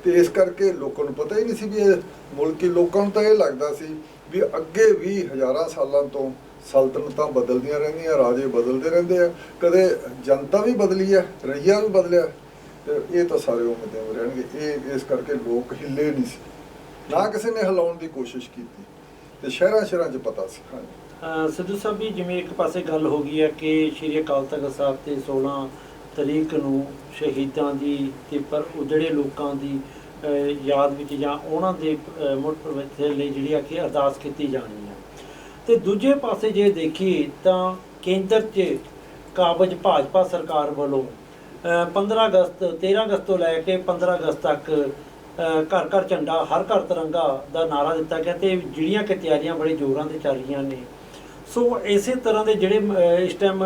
ਤੇ ਇਸ ਕਰਕੇ ਲੋਕਾਂ ਨੂੰ ਪਤਾ ਹੀ ਨਹੀਂ ਸੀ ਵੀ ਇਹ ਮੁਲਕੀ। ਲੋਕਾਂ ਨੂੰ ਤਾਂ ਇਹ ਲੱਗਦਾ ਸੀ ਵੀ ਅੱਗੇ ਵੀ ਹਜ਼ਾਰਾਂ ਸਾਲਾਂ ਤੋਂ ਸਲਤਨਤਾਂ ਬਦਲਦੀਆਂ ਰਹਿੰਦੀਆਂ, ਰਾਜੇ ਬਦਲਦੇ ਰਹਿੰਦੇ ਆ, ਕਦੇ ਜਨਤਾ ਵੀ ਬਦਲੀ ਹੈ, ਰਈਆ ਵੀ ਬਦਲਿਆ, ਤੇ ਇਹ ਤਾਂ ਸਾਰੇ ਉਮਦੇ ਰਹਿਣਗੇ। ਇਹ ਇਸ ਕਰਕੇ ਲੋਕ ਹਿੱਲੇ ਨਹੀਂ ਸੀ, ਨਾ ਕਿਸੇ ਨੇ ਹਿਲਾਉਣ ਦੀ ਕੋਸ਼ਿਸ਼ ਕੀਤੀ, ਤੇ ਸ਼ਹਿਰਾਂ 'ਚ ਪਤਾ ਸੀ। ਹਾਂਜੀ ਸਿੱਧੂ ਸਾਹਿਬ ਵੀ ਜਿਵੇਂ ਇੱਕ ਪਾਸੇ ਗੱਲ ਹੋ ਗਈ ਹੈ ਕਿ ਸ਼੍ਰੀ ਅਕਾਲ ਤਖ਼ਤ ਸਾਹਿਬ ਤੇ 16 ਤਰੀਕ ਨੂੰ ਸ਼ਹੀਦਾਂ ਦੀ ਤੇ ਪਰ ਜਿਹੜੇ ਲੋਕਾਂ ਦੀ ਯਾਦ ਵਿੱਚ ਜਾਂ ਉਹਨਾਂ ਦੇ ਮੁੜ ਭਵਿੱਖ ਲਈ ਜਿਹੜੀ ਆ ਕਿ ਅਰਦਾਸ ਕੀਤੀ ਜਾਣੀ ਹੈ। ਤੇ ਦੂਜੇ ਪਾਸੇ ਜੇ ਦੇਖੀਏ ਤਾਂ ਕੇਂਦਰ 'ਚ ਕਾਬਜ ਭਾਜਪਾ ਸਰਕਾਰ ਵੱਲੋਂ 15 ਅਗਸਤ 13 ਅਗਸਤ ਤੋਂ ਲੈ ਕੇ 15 ਅਗਸਤ ਤੱਕ ਘਰ ਘਰ ਝੰਡਾ, ਹਰ ਘਰ ਤਿਰੰਗਾ ਦਾ ਨਾਰਾ ਦਿੱਤਾ ਗਿਆ ਤੇ ਜਿਹੜੀਆਂ ਕਿ ਤਿਆਰੀਆਂ ਬੜੇ ਜ਼ੋਰਾਂ 'ਤੇ ਚੱਲ ਰਹੀਆਂ ਨੇ। ਸੋ ਇਸੇ ਤਰ੍ਹਾਂ ਦੇ ਜਿਹੜੇ ਇਸ ਟਾਈਮ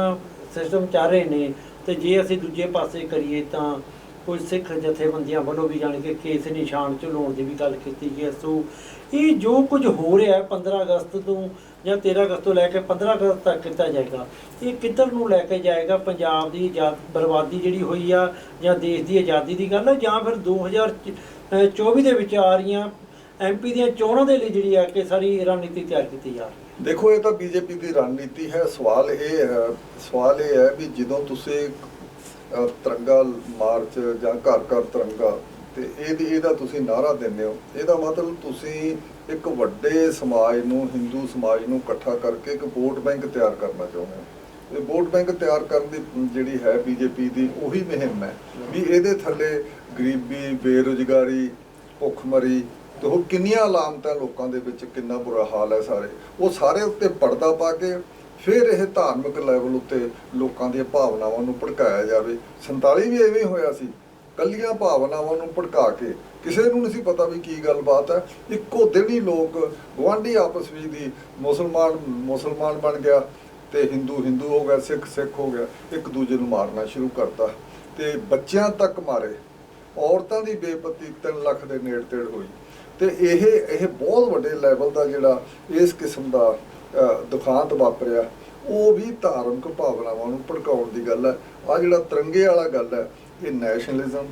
ਸਿਸਟਮ ਚੱਲ ਰਹੇ ਨੇ। ਤੇ ਜੇ ਅਸੀਂ ਦੂਜੇ ਪਾਸੇ ਕਰੀਏ ਤਾਂ ਕੁਝ ਸਿੱਖ ਜਥੇਬੰਦੀਆਂ ਵੱਲੋਂ ਵੀ ਜਾਣੀ ਕਿ ਕੇਸ ਨਿਸ਼ਾਨ ਝੁਲਾਉਣ ਦੀ ਵੀ ਗੱਲ ਕੀਤੀ ਗਈ ਹੈ। ਸੋ ਇਹ ਜੋ ਕੁਝ ਹੋ ਰਿਹਾ 15 ਅਗਸਤ ਤੋਂ ਜਾਂ 13 ਅਗਸਤ ਤੋਂ ਲੈ ਕੇ 15 ਅਗਸਤ ਤੱਕ ਕੀਤਾ ਜਾਏਗਾ, ਇਹ ਕਿੱਧਰ ਨੂੰ ਲੈ ਕੇ ਜਾਏਗਾ? ਪੰਜਾਬ ਦੀ ਬਰਬਾਦੀ ਜਿਹੜੀ ਹੋਈ ਆ, ਜਾਂ ਦੇਸ਼ ਦੀ ਆਜ਼ਾਦੀ ਦੀ ਗੱਲ ਹੈ, ਜਾਂ ਫਿਰ 2024 ਦੇ ਵਿੱਚ ਆ ਰਹੀਆਂ MP ਦੀਆਂ ਚੋਣਾਂ ਦੇ ਲਈ ਜਿਹੜੀ ਹੈ ਕਿ ਸਾਰੀ ਰਣਨੀਤੀ ਤਿਆਰ ਕੀਤੀ ਜਾ ਰਹੀ ਹੈ। ਦੇਖੋ ਇਹ ਤਾਂ ਬੀਜੇਪੀ ਦੀ ਰਣਨੀਤੀ ਹੈ। ਸਵਾਲ ਇਹ ਹੈ ਵੀ ਜਦੋਂ ਤੁਸੀਂ ਤਿਰੰਗਾ ਮਾਰਚ ਜਾਂ ਘਰ ਘਰ ਤਿਰੰਗਾ ਤੇ ਇਹਦਾ ਤੁਸੀਂ ਨਾਅਰਾ ਦਿੰਦੇ ਹੋ, ਇਹਦਾ ਮਤਲਬ ਤੁਸੀਂ ਇੱਕ ਵੱਡੇ ਸਮਾਜ ਨੂੰ, ਹਿੰਦੂ ਸਮਾਜ ਨੂੰ ਇਕੱਠਾ ਕਰਕੇ ਇੱਕ ਵੋਟ ਬੈਂਕ ਤਿਆਰ ਕਰਨਾ ਚਾਹੁੰਦੇ ਹੋ। ਇਹ ਵੋਟ ਬੈਂਕ ਤਿਆਰ ਕਰਨ ਦੀ ਜਿਹੜੀ ਹੈ ਬੀਜੇਪੀ ਦੀ ਉਹੀ ਮੁਹਿੰਮ ਹੈ ਵੀ ਇਹਦੇ ਥੱਲੇ ਗਰੀਬੀ, ਬੇਰੁਜ਼ਗਾਰੀ, ਭੁੱਖਮਰੀ ਤੇ ਉਹ ਕਿੰਨੀਆਂ ਅਲਾਮਤਾਂ ਲੋਕਾਂ ਦੇ ਵਿੱਚ, ਕਿੰਨਾ ਬੁਰਾ ਹਾਲ ਹੈ ਉਹ ਸਾਰੇ ਉੱਤੇ ਪਰਦਾ ਪਾ ਕੇ ਫਿਰ ਇਹ ਧਾਰਮਿਕ ਲੈਵਲ ਉੱਤੇ ਲੋਕਾਂ ਦੀਆਂ ਭਾਵਨਾਵਾਂ ਨੂੰ ਭੜਕਾਇਆ ਜਾਵੇ। 47 ਵੀ ਐਵੇਂ ਹੋਇਆ ਸੀ, ਕੱਲੀਆਂ ਭਾਵਨਾਵਾਂ ਨੂੰ ਭੜਕਾ ਕੇ ਕਿਸੇ ਨੂੰ ਨਹੀਂ ਸੀ ਪਤਾ ਵੀ ਕੀ ਗੱਲਬਾਤ ਹੈ। ਇੱਕੋ ਦਿਨ ਹੀ ਲੋਕ ਗੁਆਂਢੀ ਆਪਸ ਵਿੱਚ ਦੀ ਮੁਸਲਮਾਨ ਬਣ ਗਿਆ ਤੇ ਹਿੰਦੂ ਹੋ ਗਿਆ, ਸਿੱਖ ਹੋ ਗਿਆ, ਇੱਕ ਦੂਜੇ ਨੂੰ ਮਾਰਨਾ ਸ਼ੁਰੂ ਕਰਤਾ ਤੇ ਬੱਚਿਆਂ ਤੱਕ ਮਾਰੇ। ਔਰਤਾਂ ਦੀ ਬੇਪਤੀ 3 ਲੱਖ ਦੇ ਨੇੜੇ ਤੇੜ ਹੋਈ ਤੇ ਇਹ ਬਹੁਤ ਵੱਡੇ ਲੈਵਲ ਦਾ ਜਿਹੜਾ ਇਸ ਕਿਸਮ ਦਾ ਦੁਖਾਂਤ ਵਾਪਰਿਆ, ਉਹ ਵੀ ਧਾਰਮਿਕ ਭਾਵਨਾਵਾਂ ਨੂੰ ਭੜਕਾਉਣ ਦੀ ਗੱਲ ਹੈ। ਆ ਜਿਹੜਾ ਤਿਰੰਗੇ ਵਾਲਾ ਗੱਲ ਹੈ, ਇਹ ਨੈਸ਼ਨਲਿਜ਼ਮ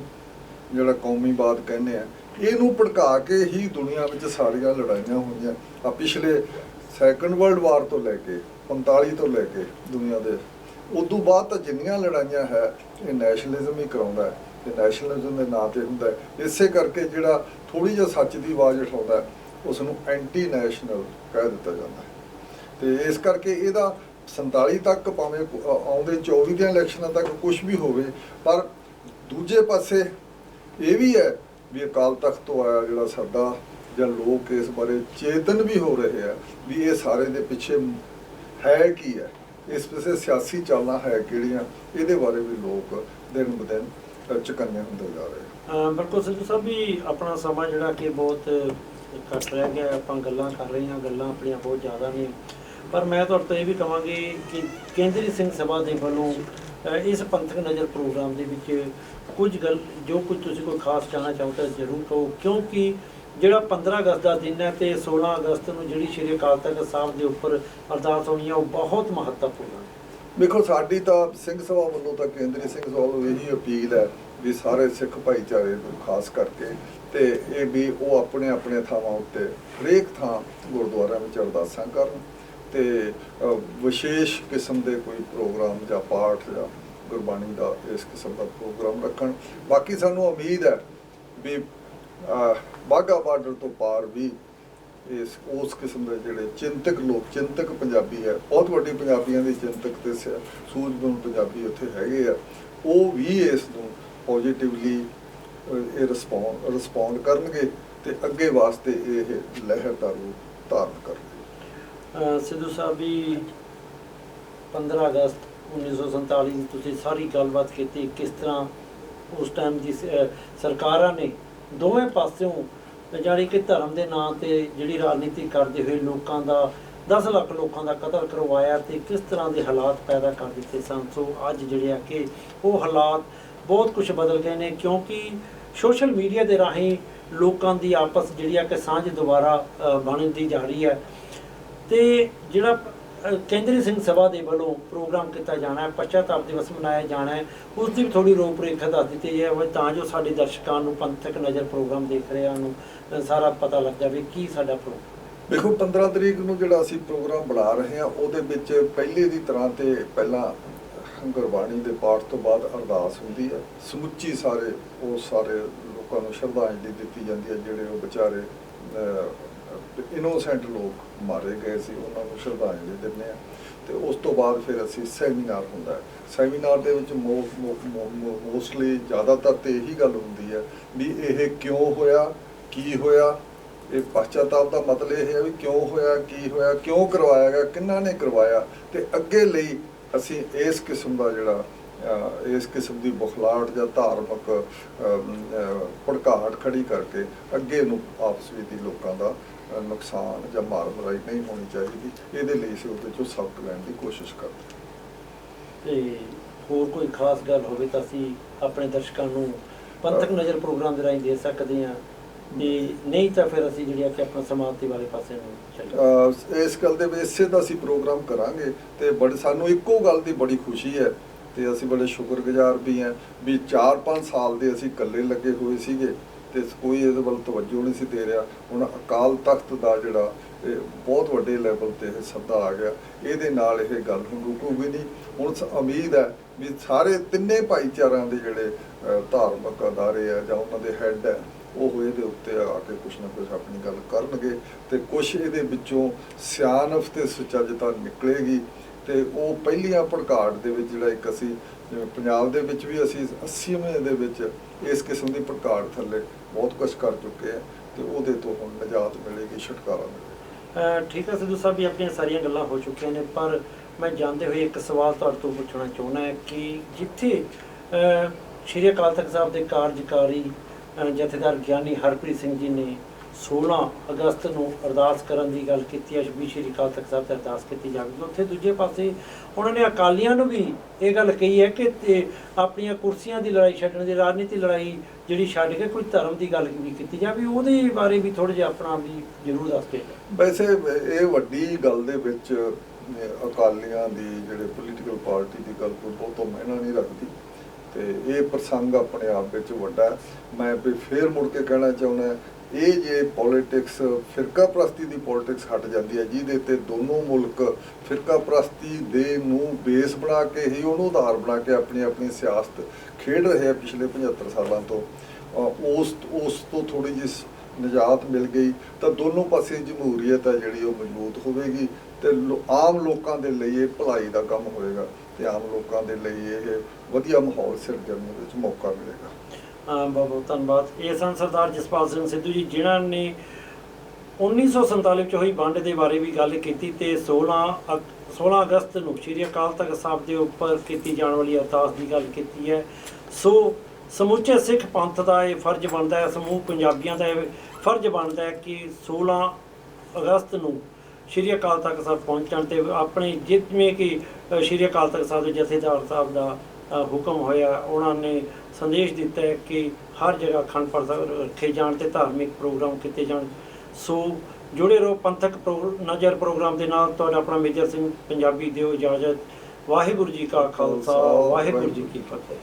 ਜਿਹੜਾ ਕੌਮੀਵਾਦ ਕਹਿੰਦੇ ਆ, ਇਹਨੂੰ ਭੜਕਾ ਕੇ ਹੀ ਦੁਨੀਆ ਵਿੱਚ ਸਾਰੀਆਂ ਲੜਾਈਆਂ ਹੋਈਆਂ। ਆ ਪਿਛਲੇ ਸੈਕੰਡ ਵਰਲਡ ਵਾਰ ਤੋਂ ਲੈ ਕੇ 45 ਤੋਂ ਲੈ ਕੇ ਦੁਨੀਆ ਦੇ ਉਦੋਂ ਬਾਅਦ ਤਾਂ ਜਿੰਨੀਆਂ ਲੜਾਈਆਂ ਹੈ ਇਹ ਨੈਸ਼ਨਲਿਜ਼ਮ ਹੀ ਕਰਾਉਂਦਾ ਹੈ ਤੇ ਨੈਸ਼ਨਲਿਜ਼ਮ ਦੇ ਨਾਂ ਤੇ ਹੁੰਦਾ ਹੈ। ਇਸੇ ਕਰਕੇ ਜਿਹੜਾ ਥੋੜ੍ਹੀ ਜਿਹੀ ਸੱਚ ਦੀ ਆਵਾਜ਼ ਉਠਾਉਂਦਾ ਉਸ ਨੂੰ ਐਂਟੀ ਨੈਸ਼ਨਲ ਕਹਿ ਦਿੱਤਾ ਜਾਂਦਾ ਹੈ। ਤੇ ਇਸ ਕਰਕੇ ਇਹਦਾ 47 ਤੱਕ ਭਾਵੇਂ ਆਉਂਦੇ 24 ਦੀਆਂ ਇਲੈਕਸ਼ਨਾਂ ਤੱਕ ਕੁਝ ਵੀ ਹੋਵੇ, ਪਰ ਦੂਜੇ ਪਾਸੇ ਇਹ ਵੀ ਹੈ ਵੀ ਅਕਾਲ ਤਖਤ ਤੋਂ ਆਇਆ ਜਿਹੜਾ ਸਾਡਾ ਜਾਂ ਲੋਕ ਇਸ ਬਾਰੇ ਚੇਤਨ ਵੀ ਹੋ ਰਹੇ ਆ ਵੀ ਇਹ ਸਾਰੇ ਦੇ ਪਿੱਛੇ ਹੈ ਕੀ ਹੈ, ਇਸ ਪਿੱਛੇ ਸਿਆਸੀ ਚਾਲਾਂ ਹੈ ਕਿਹੜੀਆਂ, ਇਹਦੇ ਬਾਰੇ ਵੀ ਲੋਕ ਦਿਨ ਬ ਦਿਨ ਚੁਕੰਨੇ ਹੁੰਦੇ ਜਾ ਰਹੇ। ਬਿਲਕੁਲ ਸਿੱਧੂ ਸਾਹਿਬ ਵੀ ਆਪਣਾ ਸਮਾਂ ਜਿਹੜਾ ਕਿ ਬਹੁਤ ਘੱਟ ਰਹਿ ਗਿਆ, ਆਪਾਂ ਗੱਲਾਂ ਕਰ ਰਹੇ ਹਾਂ, ਗੱਲਾਂ ਆਪਣੀਆਂ ਬਹੁਤ ਜ਼ਿਆਦਾ ਨੇ, ਪਰ ਮੈਂ ਤੁਹਾਡੇ ਤੋਂ ਇਹ ਵੀ ਕਹਾਂਗੀ ਕਿ ਕੇਂਦਰੀ ਸਿੰਘ ਸਭਾ ਦੇ ਵੱਲੋਂ ਇਸ ਪੰਥਕ ਨਜ਼ਰ ਪ੍ਰੋਗਰਾਮ ਦੇ ਵਿੱਚ ਕੁਝ ਜੋ ਕੁਝ ਤੁਸੀਂ ਕੋਈ ਖਾਸ ਕਹਿਣਾ ਚਾਹੋ ਤਾਂ ਜ਼ਰੂਰ ਕਹੋ, ਕਿਉਂਕਿ ਜਿਹੜਾ 15 ਅਗਸਤ ਦਾ ਦਿਨ ਹੈ ਤੇ 16 ਅਗਸਤ ਨੂੰ ਜਿਹੜੀ ਸ਼੍ਰੀ ਅਕਾਲ ਤਖਤ ਸਾਹਿਬ ਦੇ ਉੱਪਰ ਅਰਦਾਸ ਹੋਣੀ ਹੈ, ਉਹ ਬਹੁਤ ਮਹੱਤਵਪੂਰਨ ਹੈ। ਦੇਖੋ ਸਾਡੀ ਤਾਂ ਸਿੰਘ ਸਭਾ ਵੱਲੋਂ ਤਾਂ ਕੇਂਦਰੀ ਸਿੰਘ ਸਭਾ ਵੱਲੋਂ ਇਹੀ ਅਪੀਲ ਹੈ ਵੀ ਸਾਰੇ ਸਿੱਖ ਭਾਈਚਾਰੇ ਨੂੰ ਖਾਸ ਕਰਕੇ ਤੇ ਇਹ ਵੀ ਉਹ ਆਪਣੇ ਆਪਣੇ ਥਾਵਾਂ ਉੱਤੇ ਹਰੇਕ ਥਾਂ ਗੁਰਦੁਆਰਿਆਂ ਵਿੱਚ ਅਰਦਾਸਾਂ ਕਰਨ ਤੇ ਵਿਸ਼ੇਸ਼ ਕਿਸਮ ਦੇ ਕੋਈ ਪ੍ਰੋਗਰਾਮ ਜਾਂ ਪਾਠ ਜਾਂ ਗੁਰਬਾਣੀ ਦਾ ਇਸ ਕਿਸਮ ਦਾ ਪ੍ਰੋਗਰਾਮ ਰੱਖਣ। ਬਾਕੀ ਸਾਨੂੰ ਉਮੀਦ ਹੈ ਵੀ ਵਾਹਗਾ ਬਾਰਡਰ ਤੋਂ ਪਾਰ ਵੀ ਉਸ ਕਿਸਮ ਦੇ ਜਿਹੜੇ ਚਿੰਤਕ ਪੰਜਾਬੀ ਹੈ, ਬਹੁਤ ਵੱਡੀ ਪੰਜਾਬੀਆਂ ਦੀ ਚਿੰਤਕ ਤੇ ਸੂਝਬੂਝ ਪੰਜਾਬੀ ਉੱਥੇ ਹੈਗੇ ਆ, ਉਹ ਵੀ ਇਸ ਨੂੰ ਪੋਜ਼ਿਟਿਵਲੀ ਇਹ ਰਿਸਪੌਂਡ ਕਰਨਗੇ ਤੇ ਅੱਗੇ ਵਾਸਤੇ ਇਹ ਲਹਿਰ ਦਾ ਰੂਪ ਧਾਰਨ ਕਰਨਗੇ। ਸਿੱਧੂ ਸਾਹਿਬ ਵੀ 15 ਅਗਸਤ 1947 ਦੀ ਤੁਸੀਂ ਸਾਰੀ ਗੱਲਬਾਤ ਕੀਤੀ, ਕਿਸ ਤਰ੍ਹਾਂ ਉਸ ਟਾਈਮ ਦੀ ਸਰਕਾਰਾਂ ਨੇ ਦੋਵੇਂ ਪਾਸਿਓਂ ਜਾਣੀ ਕਿ ਧਰਮ ਦੇ ਨਾਂ ਤੇ ਜਿਹੜੀ ਰਾਜਨੀਤੀ ਕਰਦੇ ਹੋਏ ਲੋਕਾਂ ਦਾ 10 ਲੱਖ ਲੋਕਾਂ ਦਾ ਕਤਲ ਕਰਵਾਇਆ ਤੇ ਕਿਸ ਤਰ੍ਹਾਂ ਦੇ ਹਾਲਾਤ ਪੈਦਾ ਕਰ ਦਿੱਤੇ ਸਨ। ਸੋ ਅੱਜ ਜਿਹੜੇ ਆ ਕਿ ਉਹ ਹਾਲਾਤ ਬਹੁਤ ਕੁਝ ਬਦਲ ਗਏ ਨੇ, ਕਿਉਂਕਿ ਸੋਸ਼ਲ ਮੀਡੀਆ ਦੇ ਰਾਹੀਂ ਲੋਕਾਂ ਦੀ ਆਪਸ ਜਿਹੜੀ ਆ ਕਿ ਸਾਂਝ ਦੁਬਾਰਾ ਬਣਦੀ ਜਾ ਰਹੀ ਹੈ ਤੇ ਜਿਹੜਾ ਕੇਂਦਰੀ ਸਿੰਘ ਸਭਾ ਦੇ ਵੱਲੋਂ ਪ੍ਰੋਗਰਾਮ ਕੀਤਾ ਜਾਣਾ ਹੈ, ਪਛਤਾਪ ਦਿਵਸ ਮਨਾਇਆ ਜਾਣਾ ਹੈ, ਉਸ ਦੀ ਥੋੜ੍ਹੀ ਰੂਪਰੇਖਾ ਦੱਸ ਦਿੱਤੀ ਜਾਵੇ ਤਾਂ ਜੋ ਸਾਡੇ ਦਰਸ਼ਕਾਂ ਨੂੰ ਪੰਥਕ ਨਜ਼ਰ ਪ੍ਰੋਗਰਾਮ ਦੇਖ ਰਿਹਾ ਨੂੰ ਸਾਰਾ ਪਤਾ ਲੱਗ ਜਾਵੇ ਕੀ ਸਾਡਾ ਪ੍ਰੋਗਰਾਮ। ਦੇਖੋ 15 ਤਰੀਕ ਨੂੰ ਜਿਹੜਾ ਅਸੀਂ ਪ੍ਰੋਗਰਾਮ ਬਣਾ ਰਹੇ ਹਾਂ ਉਹਦੇ ਵਿੱਚ ਪਹਿਲੇ ਦੀ ਤਰ੍ਹਾਂ ਤੇ ਪਹਿਲਾਂ ਗੁਰਬਾਣੀ ਦੇ ਪਾਠ ਤੋਂ ਬਾਅਦ ਅਰਦਾਸ ਹੁੰਦੀ ਹੈ। ਸਮੁੱਚੀ ਸਾਰੇ ਲੋਕਾਂ ਨੂੰ ਸ਼ਰਧਾਂਜਲੀ ਦਿੱਤੀ ਜਾਂਦੀ ਹੈ ਜਿਹੜੇ ਉਹ ਵਿਚਾਰੇ ਇਨੋਸੈਂਟ ਲੋਕ ਮਾਰੇ ਗਏ ਸੀ, ਉਹਨਾਂ ਨੂੰ ਸ਼ਰਧਾਂਜਲੀ ਦਿੰਦੇ ਆ ਤੇ ਉਸ ਤੋਂ ਬਾਅਦ ਫਿਰ ਅਸੀਂ ਸੈਮੀਨਾਰ ਹੁੰਦਾ ਹੈ। ਸੈਮੀਨਾਰ ਦੇ ਵਿੱਚ ਮੋਸਟਲੀ ਜ਼ਿਆਦਾਤਰ ਤੇ ਇਹੀ ਗੱਲ ਹੁੰਦੀ ਹੈ ਵੀ ਇਹ ਕਿਉਂ ਹੋਇਆ, ਕੀ ਹੋਇਆ। ਇਹ ਪਛਤਾਪ ਦਾ ਮਤਲਬ ਇਹ ਹੈ ਵੀ ਕਿਉਂ ਹੋਇਆ, ਕੀ ਹੋਇਆ, ਕਿਉਂ ਕਰਵਾਇਆ ਗਿਆ, ਕਿਹਨਾਂ ਨੇ ਕਰਵਾਇਆ ਤੇ ਅੱਗੇ ਲਈ ਅਸੀਂ ਇਸ ਕਿਸਮ ਦਾ ਜਿਹੜਾ ਇਸ ਕਿਸਮ ਦੀ ਬੁਖਲਾਹਟ ਜਾਂ ਧਾਰਮਿਕ ਭੜਕਾਹਟ ਖੜੀ ਕਰਕੇ ਅੱਗੇ ਨੂੰ ਆਪਸ ਵਿੱਚ ਦੀ ਲੋਕਾਂ ਦਾ ਨੁਕਸਾਨ ਜਾਂ ਮਾਰ ਮਰਾਈ ਨਹੀਂ ਹੋਣੀ ਚਾਹੀਦੀ, ਇਹਦੇ ਲਈ ਅਸੀਂ ਉਹਦੇ 'ਚੋਂ ਸਬਕ ਲੈਣ ਦੀ ਕੋਸ਼ਿਸ਼ ਕਰਦੇ। ਤੇ ਹੋਰ ਕੋਈ ਖਾਸ ਗੱਲ ਹੋਵੇ ਤਾਂ ਅਸੀਂ ਆਪਣੇ ਦਰਸ਼ਕਾਂ ਨੂੰ ਪੰਥਕ ਨਜ਼ਰ ਪ੍ਰੋਗਰਾਮ ਦੇ ਰਾਹੀਂ ਦੇ ਸਕਦੇ ਹਾਂ, ਨਹੀਂ ਤਾਂ ਫਿਰ ਅਸੀਂ ਜਿਹੜੀ ਆ ਕਿ ਆਪਣਾ ਸਮਾਪਤੀ ਵਾਲੇ ਪਾਸੇ ਨੂੰ ਚੱਲ ਇਸ ਗੱਲ ਦੇ ਇਸੇ ਦਾ ਅਸੀਂ ਪ੍ਰੋਗਰਾਮ ਕਰਾਂਗੇ ਤੇ ਸਾਨੂੰ ਇੱਕੋ ਗੱਲ ਦੀ ਬੜੀ ਖੁਸ਼ੀ ਹੈ ਤੇ ਅਸੀਂ ਬੜੇ ਸ਼ੁਕਰਗੁਜ਼ਾਰ ਵੀ ਹਾਂ ਵੀ 4-5 ਸਾਲ ਦੇ ਅਸੀਂ ਇਕੱਲੇ ਲੱਗੇ ਹੋਏ ਸੀਗੇ ਤੇ ਕੋਈ ਇਹਦੇ ਵੱਲ ਤਵੱਜੋ ਨਹੀਂ ਸੀ ਦੇ ਰਿਹਾ। ਹੁਣ ਅਕਾਲ ਤਖਤ ਦਾ ਜਿਹੜਾ ਇਹ ਬਹੁਤ ਵੱਡੇ ਲੈਵਲ ਤੇ ਇਹ ਸੱਦਾ ਆ ਗਿਆ, ਇਹਦੇ ਨਾਲ ਇਹ ਗੱਲ ਹੁਣ ਰੁਕੂਗੀ ਨਹੀਂ। ਹੁਣ ਉਮੀਦ ਹੈ ਵੀ ਸਾਰੇ ਤਿੰਨੇ ਭਾਈਚਾਰਿਆਂ ਦੇ ਜਿਹੜੇ ਧਾਰਮਿਕ ਅਦਾਰੇ ਆ ਜਾਂ ਉਹਨਾਂ ਦੇ ਹੈੱਡ ਹੈ, ਉਹ ਇਹਦੇ ਉੱਤੇ ਆ ਕੇ ਕੁਛ ਨਾ ਕੁਛ ਆਪਣੀ ਗੱਲ ਕਰਨਗੇ ਤੇ ਕੁਛ ਇਹਦੇ ਵਿੱਚੋਂ ਸਿਆਣਪ ਤੇ ਸੁਚੱਜਤਾ ਨਿਕਲੇਗੀ। ਤੇ ਉਹ ਪਹਿਲੀਆਂ ਭੜਕਾਟ ਦੇ ਵਿੱਚ ਜਿਹੜਾ ਇੱਕ ਅਸੀਂ ਜਿਵੇਂ ਪੰਜਾਬ ਦੇ ਵਿੱਚ ਵੀ ਅਸੀਂ 80ਵੇਂ ਦੇ ਵਿੱਚ ਇਸ ਕਿਸਮ ਦੀ ਭੜਕਾਟ ਥੱਲੇ ਬਹੁਤ ਕੁਛ ਕਰ ਚੁੱਕੇ ਆ ਤੇ ਉਹਦੇ ਤੋਂ ਹੁਣ ਨਿਜਾਤ ਮਿਲੇਗੀ, ਛੁਟਕਾਰਾ ਮਿਲੇਗਾ। ਠੀਕ ਹੈ ਸਿੱਧੂ ਸਾਹਿਬ, ਵੀ ਆਪਣੀਆਂ ਸਾਰੀਆਂ ਗੱਲਾਂ ਹੋ ਚੁੱਕੀਆਂ ਨੇ, ਪਰ ਮੈਂ ਜਾਣਦੇ ਹੋਏ ਇੱਕ ਸਵਾਲ ਤੁਹਾਡੇ ਤੋਂ ਪੁੱਛਣਾ ਚਾਹੁੰਦਾ ਹੈ ਕਿ ਜਿੱਥੇ ਸ਼੍ਰੀ ਅਕਾਲ ਤਖਤ ਸਾਹਿਬ ਦੇ ਕਾਰਜਕਾਰੀ ਜਥੇਦਾਰ ਗਿਆਨੀ ਹਰਪ੍ਰੀਤ ਸਿੰਘ ਜੀ ਨੇ 16 ਅਗਸਤ ਨੂੰ ਅਰਦਾਸ ਕਰਨ ਦੀ ਗੱਲ ਕੀਤੀ ਹੈ ਵੀ ਸ਼੍ਰੀ ਅਕਾਲ ਤਖਤ ਸਾਹਿਬ 'ਤੇ ਅਰਦਾਸ ਕੀਤੀ ਜਾਵੇਗੀ, ਉੱਥੇ ਦੂਜੇ ਪਾਸੇ ਉਹਨਾਂ ਨੇ ਅਕਾਲੀਆਂ ਨੂੰ ਵੀ ਇਹ ਗੱਲ ਕਹੀ ਹੈ ਕਿ ਆਪਣੀਆਂ ਕੁਰਸੀਆਂ ਦੀ ਲੜਾਈ ਛੱਡਣ ਦੀ, ਰਾਜਨੀਤੀ ਲੜਾਈ ਜਿਹੜੀ ਛੱਡ ਕੇ ਕੋਈ ਧਰਮ ਦੀ ਗੱਲ ਵੀ ਕੀਤੀ ਜਾਵੇ, ਉਹਦੇ ਬਾਰੇ ਵੀ ਥੋੜ੍ਹਾ ਜਿਹਾ ਆਪਣਾ ਵੀ ਜ਼ਰੂਰ ਦੱਸ ਕੇ। ਵੈਸੇ ਇਹ ਵੱਡੀ ਗੱਲ ਦੇ ਵਿੱਚ ਅਕਾਲੀਆਂ ਦੀ ਜਿਹੜੇ ਪੋਲੀਟੀਕਲ ਪਾਰਟੀ ਦੀ ਗੱਲ ਕੋਈ ਬਹੁਤਾ ਮਾਇਨਾ ਨਹੀਂ ਰੱਖਦੀ ਤੇ ਇਹ ਪ੍ਰਸੰਗ ਆਪਣੇ ਆਪ ਵਿੱਚ ਵੱਡਾ ਹੈ। ਮੈਂ ਵੀ ਫੇਰ ਮੁੜ ਕੇ ਕਹਿਣਾ ਚਾਹੁੰਦਾ, ਇਹ ਜੇ ਪੋਲੀਟਿਕਸ ਫਿਰਕਾ ਪ੍ਰਸਤੀ ਦੀ ਪੋਲੀਟਿਕਸ ਹਟ ਜਾਂਦੀ ਹੈ, ਜਿਹਦੇ ਤੇ ਦੋਨੋਂ ਮੁਲਕ ਫਿਰਕਾ ਪ੍ਰਸਤੀ ਦੇ ਨੂੰ ਬੇਸ ਬਣਾ ਕੇ ਹੀ, ਉਹਨੂੰ ਆਧਾਰ ਬਣਾ ਕੇ ਆਪਣੀ ਆਪਣੀ ਸਿਆਸਤ ਖੇਡ ਰਹੇ ਆ ਪਿਛਲੇ 75 ਸਾਲਾਂ ਤੋਂ, ਉਸ ਤੋਂ ਥੋੜ੍ਹੀ ਜਿਹੀ ਨਿਜਾਤ ਮਿਲ ਗਈ ਤਾਂ ਦੋਨੋਂ ਪਾਸੇ ਜਮਹੂਰੀਅਤ ਹੈ ਜਿਹੜੀ ਉਹ ਮਜ਼ਬੂਤ ਹੋਵੇਗੀ ਤੇ ਆਮ ਲੋਕਾਂ ਦੇ ਲਈ ਇਹ ਭਲਾਈ ਦਾ ਕੰਮ ਹੋਏਗਾ ਤੇ ਆਮ ਲੋਕਾਂ ਦੇ ਲਈ ਇਹ ਵਧੀਆ ਮਾਹੌਲ ਸਿਰਜਣ ਦੇ ਵਿੱਚ ਮੌਕਾ ਮਿਲੇਗਾ। ਬਹੁਤ ਬਹੁਤ ਧੰਨਵਾਦ। ਇਹ ਸਨ ਸਰਦਾਰ ਜਸਪਾਲ ਸਿੰਘ ਸਿੱਧੂ ਜੀ, ਜਿਨ੍ਹਾਂ ਨੇ 1947 ਵਿੱਚ ਹੋਈ ਵੰਡ ਦੇ ਬਾਰੇ ਵੀ ਗੱਲ ਕੀਤੀ ਤੇ 16 ਅਗਸਤ ਨੂੰ ਸ਼੍ਰੀ ਅਕਾਲ ਤਖਤ ਸਾਹਿਬ ਦੇ ਉੱਪਰ ਕੀਤੀ ਜਾਣ ਵਾਲੀ ਅਰਦਾਸ ਦੀ ਗੱਲ ਕੀਤੀ ਹੈ। ਸੋ ਸਮੁੱਚੇ ਸਿੱਖ ਪੰਥ ਦਾ ਇਹ ਫਰਜ਼ ਬਣਦਾ ਹੈ, ਸਮੂਹ ਪੰਜਾਬੀਆਂ ਦਾ ਇਹ ਫਰਜ਼ ਬਣਦਾ ਹੈ ਕਿ 16 ਅਗਸਤ ਨੂੰ ਸ਼੍ਰੀ ਅਕਾਲ ਤਖਤ ਸਾਹਿਬ ਪਹੁੰਚਣ ਤੇ ਆਪਣੇ ਜਿਵੇਂ ਕਿ ਸ਼੍ਰੀ ਅਕਾਲ ਤਖਤ ਸਾਹਿਬ ਦੇ ਜਥੇਦਾਰ ਸਾਹਿਬ ਦਾ ਹੁਕਮ ਹੋਇਆ, ਉਹਨਾਂ ਨੇ ਸੰਦੇਸ਼ ਦਿੱਤਾ ਹੈ ਕਿ ਹਰ ਜਗ੍ਹਾ ਅਖੰਡ ਪਾਠ ਰੱਖੇ ਜਾਣ ਤੇ ਧਾਰਮਿਕ ਪ੍ਰੋਗਰਾਮ ਕੀਤੇ ਜਾਣ। ਸੋ ਜੁੜੇ ਰਹੋ ਪੰਥਕ ਨਜ਼ਰ ਪ੍ਰੋਗਰਾਮ ਦੇ ਨਾਲ। ਤੁਹਾਡਾ ਆਪਣਾ ਮੇਜਰ ਸਿੰਘ ਪੰਜਾਬੀ, ਦਿਓ ਇਜਾਜ਼ਤ। ਵਾਹਿਗੁਰੂ ਜੀ ਕਾ ਖਾਲਸਾ, ਵਾਹਿਗੁਰੂ ਜੀ ਕੀ ਫਤਿਹ।